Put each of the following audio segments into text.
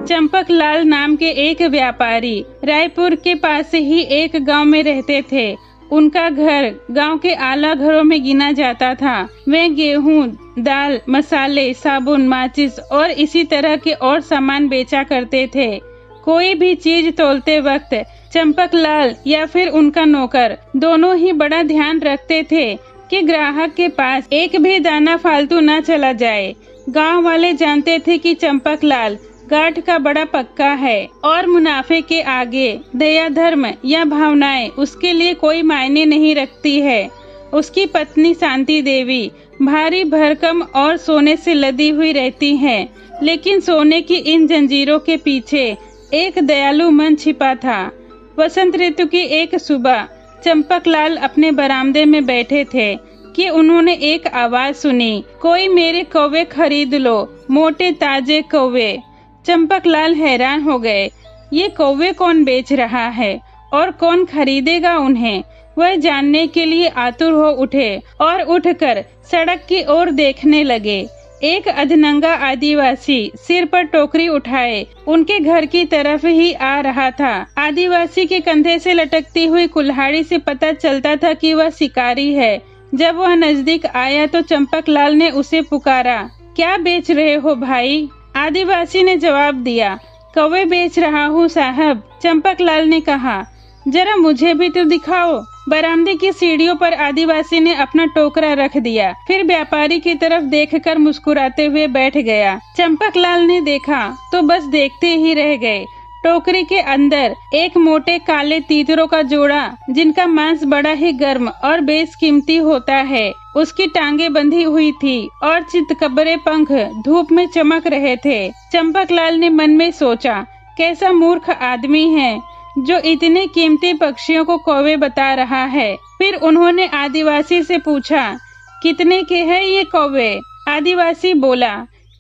चंपक लाल नाम के एक व्यापारी रायपुर के पास ही एक गांव में रहते थे। उनका घर गांव के आला घरों में गिना जाता था। वे गेहूं, दाल, मसाले, साबुन, माचिस और इसी तरह के और सामान बेचा करते थे। कोई भी चीज तोलते वक्त चंपक लाल या फिर उनका नौकर दोनों ही बड़ा ध्यान रखते थे कि ग्राहक के पास एक भी दाना फालतू न चला जाए। गांव वाले जानते थे कि चंपक लाल गांठ का बड़ा पक्का है और मुनाफे के आगे दया, धर्म या भावनाएं उसके लिए कोई मायने नहीं रखती है। उसकी पत्नी शांति देवी भारी भरकम और सोने से लदी हुई रहती हैं, लेकिन सोने की इन जंजीरों के पीछे एक दयालु मन छिपा था। वसंत ऋतु की एक सुबह चंपक लाल अपने बरामदे में बैठे थे कि उन्होंने एक आवाज सुनी, कोई मेरे कौवे खरीद लो, मोटे ताजे कौवे। चंपक लाल हैरान हो गए। ये कौवे कौन बेच रहा है और कौन खरीदेगा उन्हें? वह जानने के लिए आतुर हो उठे और उठकर सड़क की ओर देखने लगे। एक अधनंगा आदिवासी सिर पर टोकरी उठाए उनके घर की तरफ ही आ रहा था। आदिवासी के कंधे से लटकती हुई कुल्हाड़ी से पता चलता था कि वह शिकारी है। जब वह नजदीक आया तो चंपक लाल ने उसे पुकारा, क्या बेच रहे हो भाई? आदिवासी ने जवाब दिया, कौवे बेच रहा हूँ साहब। चंपक लाल ने कहा, जरा मुझे भी तो दिखाओ। बरामदे की सीढ़ियों पर आदिवासी ने अपना टोकरा रख दिया, फिर व्यापारी की तरफ देखकर मुस्कुराते हुए बैठ गया। चंपक लाल ने देखा तो बस देखते ही रह गए। टोकरी के अंदर एक मोटे काले तीतरों का जोड़ा, जिनका मांस बड़ा ही गर्म और बेशकीमती होता है, उसकी टांगे बंधी हुई थी और चितकबरे पंख धूप में चमक रहे थे। चंपक लाल ने मन में सोचा, कैसा मूर्ख आदमी है जो इतने कीमती पक्षियों को कौवे बता रहा है। फिर उन्होंने आदिवासी से पूछा, कितने के हैं ये कौवे? आदिवासी बोला,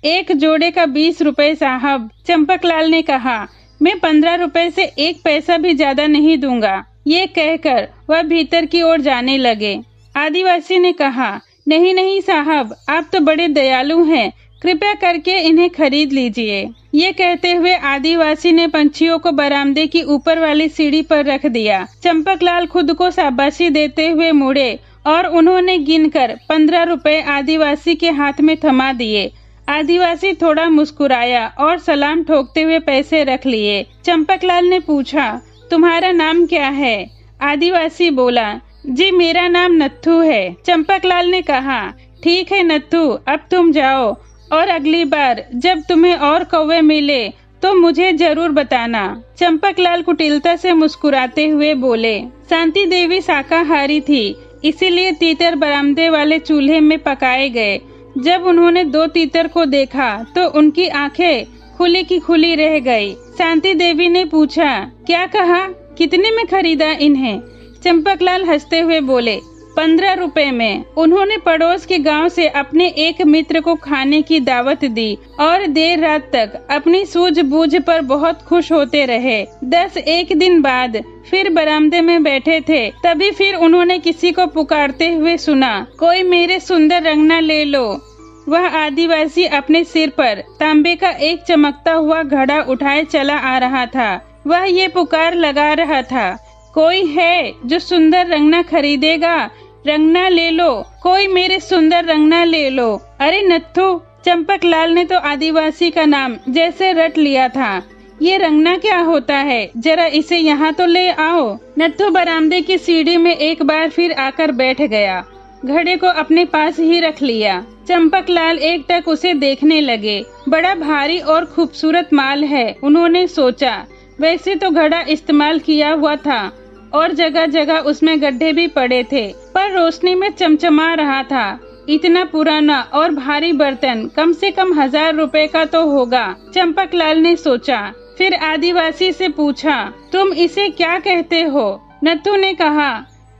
एक जोड़े का 20 रुपए साहब। चंपक लाल ने कहा, मैं 15 रुपए से 1 पैसा भी ज्यादा नहीं दूंगा। ये कहकर वह भीतर की ओर जाने लगे। आदिवासी ने कहा, नहीं नहीं साहब, आप तो बड़े दयालु हैं, कृपया करके इन्हें खरीद लीजिए। ये कहते हुए आदिवासी ने पंछियों को बरामदे की ऊपर वाली सीढ़ी पर रख दिया। चंपक लाल खुद को शाबाशी देते हुए मुड़े और उन्होंने गिनकर 15 रुपए आदिवासी के हाथ में थमा दिए। आदिवासी थोड़ा मुस्कुराया और सलाम ठोकते हुए पैसे रख लिए। चंपक लाल ने पूछा, तुम्हारा नाम क्या है? आदिवासी बोला, जी मेरा नाम नत्थू है। चंपक लाल ने कहा, ठीक है नत्थू, अब तुम जाओ और अगली बार जब तुम्हें और कौवे मिले तो मुझे जरूर बताना। चंपक लाल कुटिलता से मुस्कुराते हुए बोले। शांति देवी शाकाहारी थी, इसीलिए तीतर बरामदे वाले चूल्हे में पकाए गए। जब उन्होंने 2 तीतर को देखा तो उनकी आंखें खुली की खुली रह गई। शांति देवी ने पूछा, क्या कहा, कितने में खरीदा इन्हें? चंपक लाल हंसते हुए बोले, 15 रुपए में। उन्होंने पड़ोस के गांव से अपने एक मित्र को खाने की दावत दी और देर रात तक अपनी सूझबूझ पर बहुत खुश होते रहे। 1 दिन बाद फिर बरामदे में बैठे थे, तभी फिर उन्होंने किसी को पुकारते हुए सुना, कोई मेरे सुंदर रंगना ले लो। वह आदिवासी अपने सिर पर तांबे का एक चमकता हुआ घड़ा उठाए चला आ रहा था। वह ये पुकार लगा रहा था, कोई है जो सुंदर रंगना खरीदेगा? रंगना ले लो, कोई मेरे सुंदर रंगना ले लो। अरे नत्थू, चंपक लाल ने तो आदिवासी का नाम जैसे रट लिया था। ये रंगना क्या होता है, जरा इसे यहाँ तो ले आओ। नत्थू बरामदे की सीढ़ी में एक बार फिर आकर बैठ गया, घड़े को अपने पास ही रख लिया। चंपक लाल एकटक उसे देखने लगे। बड़ा भारी और खूबसूरत माल है, उन्होंने सोचा। वैसे तो घड़ा इस्तेमाल किया हुआ था और जगह जगह उसमें गड्ढे भी पड़े थे, पर रोशनी में चमचमा रहा था। इतना पुराना और भारी बर्तन कम से कम 1000 रुपए का तो होगा, चंपक लाल ने सोचा। फिर आदिवासी से पूछा, तुम इसे क्या कहते हो? नत्थू ने कहा,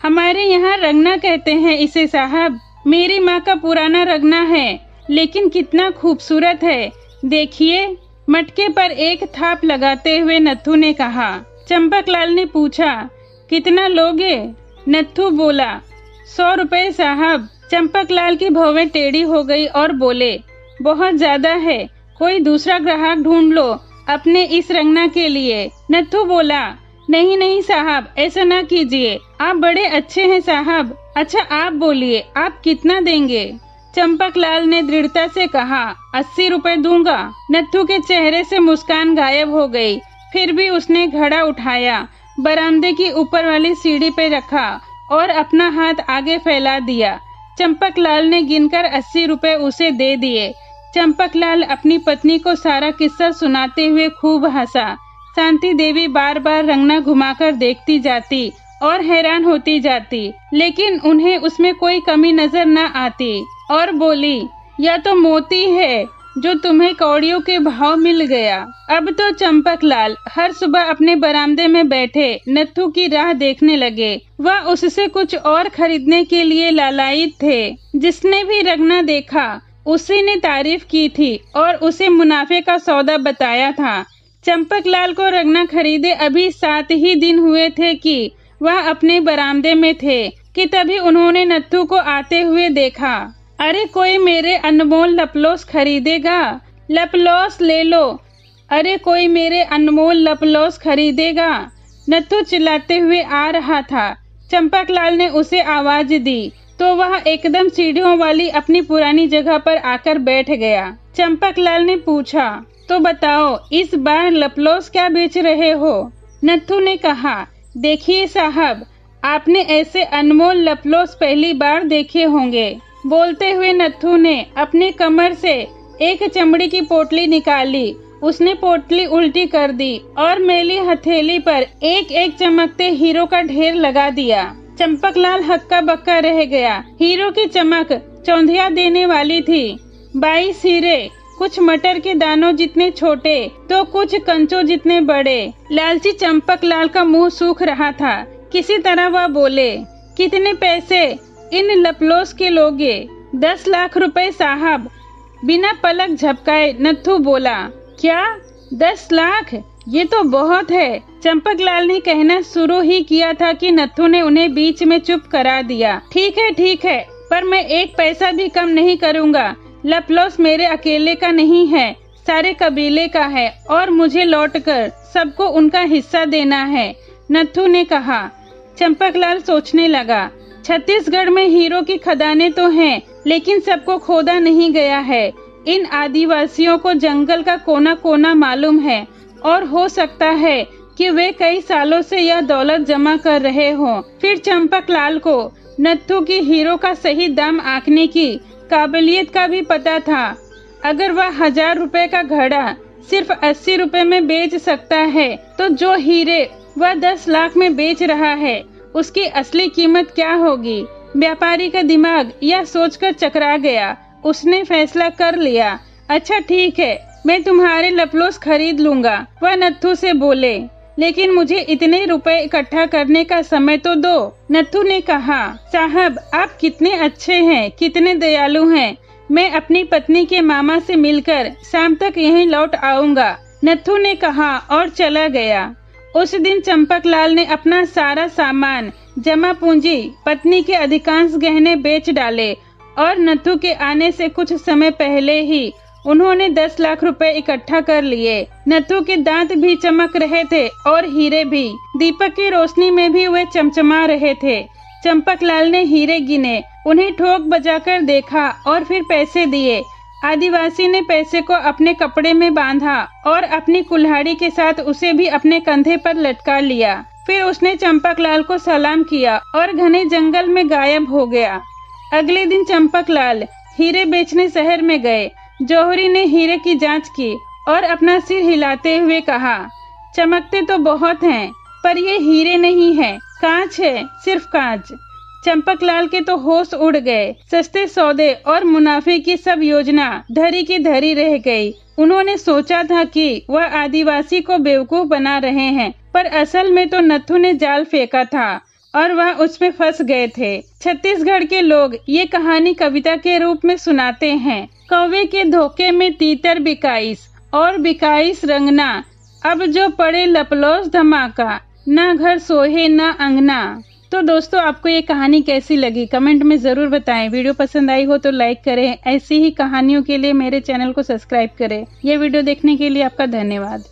हमारे यहाँ रंगना कहते हैं इसे साहब। मेरी माँ का पुराना रंगना है, लेकिन कितना खूबसूरत है, देखिए। मटके पर एक थाप लगाते हुए नत्थू ने कहा। चंपक लाल ने पूछा, कितना लोगे? नत्थू बोला, 100 रुपए साहब। चंपक लाल की भौवें टेढ़ी हो गई और बोले, बहुत ज्यादा है, कोई दूसरा ग्राहक ढूंढ लो, अपने इस रंगना के लिए। नत्थू बोला, नहीं नहीं साहब, ऐसा ना कीजिए, आप बड़े अच्छे हैं साहब। अच्छा आप बोलिए, आप कितना देंगे? चंपकलाल ने दृढ़ता से कहा, 80 रुपए दूंगा। नत्थू के चेहरे से मुस्कान गायब हो गई। फिर भी उसने घड़ा उठाया, बरामदे की ऊपर वाली सीढ़ी पे रखा और अपना हाथ आगे फैला दिया। चंपकलाल ने गिनकर 80 रुपए उसे दे दिए। चंपकलाल अपनी पत्नी को सारा किस्सा सुनाते हुए खूब हंसा। शांति देवी बार बार रंगना घुमाकर देखती जाती और हैरान होती जाती, लेकिन उन्हें उसमें कोई कमी नजर न आती और बोली, यह तो मोती है जो तुम्हें कौड़ियों के भाव मिल गया। अब तो चंपकलाल हर सुबह अपने बरामदे में बैठे नत्थू की राह देखने लगे। वह उससे कुछ और खरीदने के लिए लालायित थे। जिसने भी रंगना देखा उसी ने तारीफ की थी और उसे मुनाफे का सौदा बताया था। चंपकलाल को रंगना खरीदे अभी 7 ही दिन हुए थे कि वह अपने बरामदे में थे कि तभी उन्होंने नत्थू को आते हुए देखा। अरे कोई मेरे अनमोल लपलोस खरीदेगा? लपलोस ले लो। अरे कोई मेरे अनमोल लपलोस खरीदेगा? नत्थू चिल्लाते हुए आ रहा था। चंपकलाल ने उसे आवाज दी तो वह एकदम सीढ़ियों वाली अपनी पुरानी जगह पर आकर बैठ गया। चंपकलाल ने पूछा, तो बताओ इस बार लपलोस क्या बेच रहे हो? नत्थू ने कहा, देखिए साहब, आपने ऐसे अनमोल लपलोस पहली बार देखे होंगे। बोलते हुए नत्थू ने अपने कमर से एक चमड़ी की पोटली निकाली। उसने पोटली उल्टी कर दी और मेली हथेली पर एक एक चमकते हीरो का ढेर लगा दिया। चंपकलाल हक्का बक्का रह गया। हीरो की चमक चौंधिया देने वाली थी। 22 हीरे, कुछ मटर के दानों जितने छोटे तो कुछ कंचों जितने बड़े। लालची चंपकलाल का मुंह सूख रहा था। किसी तरह वह बोले, कितने पैसे इन लपलोस के लोगे? 10 लाख रुपए साहब। बिना पलक झपकाए नत्थू बोला, क्या 10 लाख? ये तो बहुत है। चंपकलाल ने कहना शुरू ही किया था कि नत्थू ने उन्हें बीच में चुप करा दिया। ठीक है, पर मैं 1 पैसा भी कम नहीं करूँगा। लपलोस मेरे अकेले का नहीं है, सारे कबीले का है और मुझे लौटकर सबको उनका हिस्सा देना है, नत्थू ने कहा। चंपकलाल सोचने लगा, छत्तीसगढ़ में हीरो की खदानें तो हैं, लेकिन सबको खोदा नहीं गया है। इन आदिवासियों को जंगल का कोना कोना मालूम है और हो सकता है कि वे कई सालों से यह दौलत जमा कर रहे हों। फिर चंपकलाल को नत्थू की हीरो का सही दाम आंकने की काबिलियत का भी पता था। अगर वह 1000 रुपए का घड़ा सिर्फ 80 रुपए में बेच सकता है, तो जो हीरे वह 10 लाख में बेच रहा है उसकी असली कीमत क्या होगी? व्यापारी का दिमाग यह सोचकर चकरा गया। उसने फैसला कर लिया, अच्छा ठीक है, मैं तुम्हारे लपलोस खरीद लूंगा। वह नत्थू से बोले, लेकिन मुझे इतने रुपए इकट्ठा करने का समय तो दो। नत्थू ने कहा, साहब आप कितने अच्छे हैं, कितने दयालु हैं। मैं अपनी पत्नी के मामा से मिलकर शाम तक यहीं लौट आऊंगा, नत्थू ने कहा और चला गया। उस दिन चंपकलाल ने अपना सारा सामान, जमा पूंजी, पत्नी के अधिकांश गहने बेच डाले और नत्थू के आने से कुछ समय पहले ही उन्होंने 10 लाख रुपए इकट्ठा कर लिए। नत्थू के दांत भी चमक रहे थे और हीरे भी। दीपक की रोशनी में भी वे चमचमा रहे थे। चंपकलाल ने हीरे गिने, उन्हें ठोक बजाकर देखा और फिर पैसे दिए। आदिवासी ने पैसे को अपने कपड़े में बांधा और अपनी कुल्हाड़ी के साथ उसे भी अपने कंधे पर लटका लिया। फिर उसने चंपकलाल को सलाम किया और घने जंगल में गायब हो गया। अगले दिन चंपकलाल हीरे बेचने शहर में गए। जौहरी ने हीरे की जांच की और अपना सिर हिलाते हुए कहा, चमकते तो बहुत हैं, पर ये हीरे नहीं है, कांच है, सिर्फ कांच। चंपकलाल के तो होश उड़ गए। सस्ते सौदे और मुनाफे की सब योजना धरी की धरी रह गई। उन्होंने सोचा था कि वह आदिवासी को बेवकूफ बना रहे हैं, पर असल में तो नत्थू ने जाल फेंका था और वह उसमें फंस गए थे। छत्तीसगढ़ के लोग ये कहानी कविता के रूप में सुनाते हैं। कौवे के धोखे में तीतर बिकाईस और बिकाईस रंगना, अब जो पड़े लपलोस धमाका, ना घर सोहे ना अंगना। तो दोस्तों, आपको ये कहानी कैसी लगी कमेंट में जरूर बताएं। वीडियो पसंद आई हो तो लाइक करें। ऐसी ही कहानियों के लिए मेरे चैनल को सब्सक्राइब करें। ये वीडियो देखने के लिए आपका धन्यवाद।